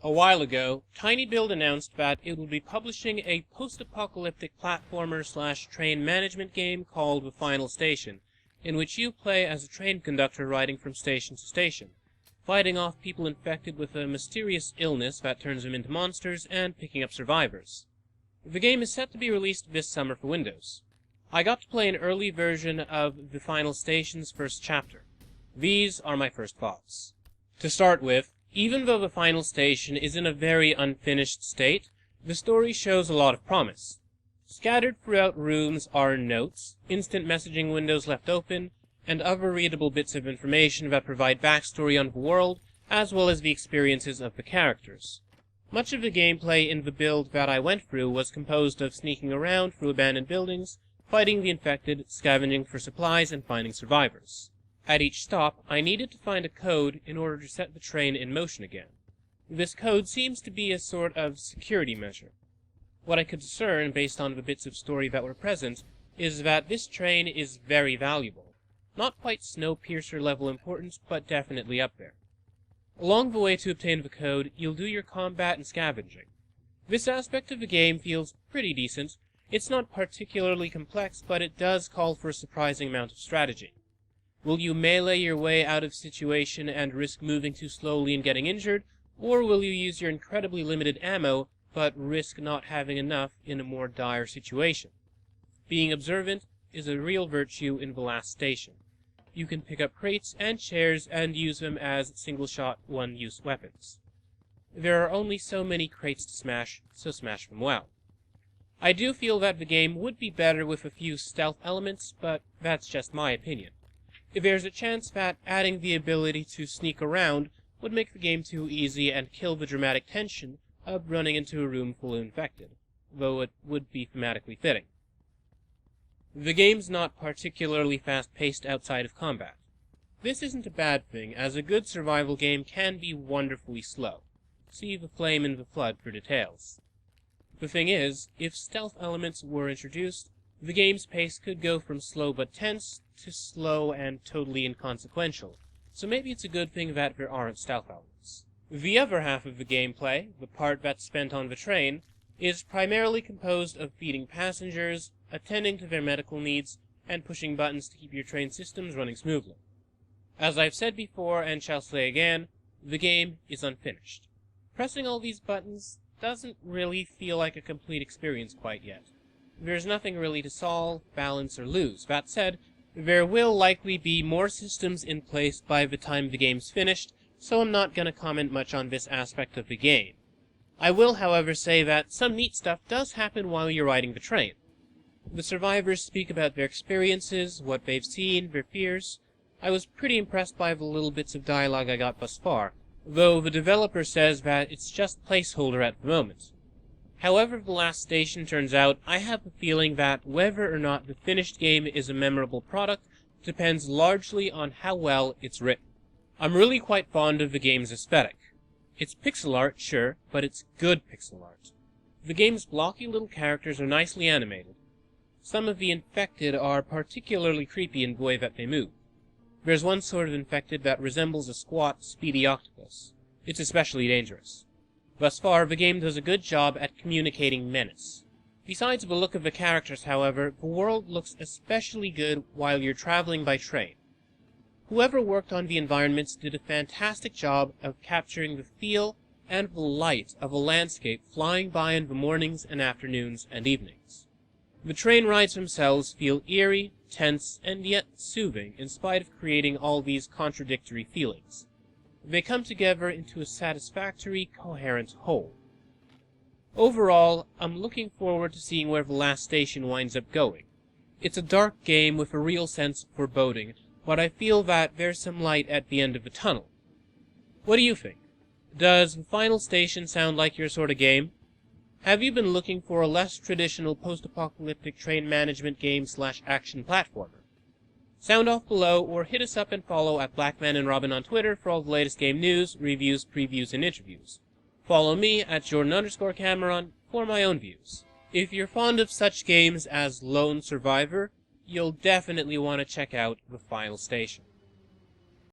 A while ago, TinyBuild announced that it would be publishing a post-apocalyptic platformer/train management game called The Final Station, in which you play as a train conductor riding from station to station, fighting off people infected with a mysterious illness that turns them into monsters and picking up survivors. The game is set to be released this summer for Windows. I got to play an early version of The Final Station's first chapter. These are my first thoughts. To start with, even though The Final Station is in a very unfinished state, the story shows a lot of promise. Scattered throughout rooms are notes, instant messaging windows left open, and other readable bits of information that provide backstory on the world, as well as the experiences of the characters. Much of the gameplay in the build that I went through was composed of sneaking around through abandoned buildings, fighting the infected, scavenging for supplies, and finding survivors. At each stop, I needed to find a code in order to set the train in motion again. This code seems to be a sort of security measure. What I could discern, based on the bits of story that were present, is that this train is very valuable. Not quite Snowpiercer level importance, but definitely up there. Along the way to obtain the code, you'll do your combat and scavenging. This aspect of the game feels pretty decent. It's not particularly complex, but it does call for a surprising amount of strategy. Will you melee your way out of situation and risk moving too slowly and getting injured, or will you use your incredibly limited ammo, but risk not having enough in a more dire situation? Being observant is a real virtue in The Last Station. You can pick up crates and chairs and use them as single-shot, one-use weapons. There are only so many crates to smash, so smash them well. I do feel that the game would be better with a few stealth elements, but that's just my opinion. There's a chance that adding the ability to sneak around would make the game too easy and kill the dramatic tension of running into a room full of infected, though it would be thematically fitting. The game's not particularly fast-paced outside of combat. This isn't a bad thing, as a good survival game can be wonderfully slow. See The Flame in the Flood for details. The thing is, if stealth elements were introduced, the game's pace could go from slow but tense to slow and totally inconsequential, so maybe it's a good thing that there aren't stealth elements. The other half of the gameplay, the part that's spent on the train, is primarily composed of feeding passengers, attending to their medical needs, and pushing buttons to keep your train systems running smoothly. As I've said before and shall say again, the game is unfinished. Pressing all these buttons doesn't really feel like a complete experience quite yet. There's nothing really to solve, balance, or lose. That said, there will likely be more systems in place by the time the game's finished, so I'm not going to comment much on this aspect of the game. I will, however, say that some neat stuff does happen while you're riding the train. The survivors speak about their experiences, what they've seen, their fears. I was pretty impressed by the little bits of dialogue I got thus far, though the developer says that it's just placeholder at the moment. However The Last Station turns out, I have a feeling that whether or not the finished game is a memorable product depends largely on how well it's written. I'm really quite fond of the game's aesthetic. It's pixel art, sure, but it's good pixel art. The game's blocky little characters are nicely animated. Some of the infected are particularly creepy in the way that they move. There's one sort of infected that resembles a squat, speedy octopus. It's especially dangerous. Thus far, the game does a good job at communicating menace. Besides the look of the characters, however, the world looks especially good while you're traveling by train. Whoever worked on the environments did a fantastic job of capturing the feel and the light of a landscape flying by in the mornings and afternoons and evenings. The train rides themselves feel eerie, tense, and yet soothing in spite of creating all these contradictory feelings. They come together into a satisfactory, coherent whole. Overall, I'm looking forward to seeing where The Last Station winds up going. It's a dark game with a real sense of foreboding, but I feel that there's some light at the end of the tunnel. What do you think? Does The Final Station sound like your sort of game? Have you been looking for a less traditional post-apocalyptic train management game/action platformer? Sound off below, or hit us up and follow at Blackman and Robin on Twitter for all the latest game news, reviews, previews, and interviews. Follow me at Jordan_Cameron for my own views. If you're fond of such games as Lone Survivor, you'll definitely want to check out The Final Station.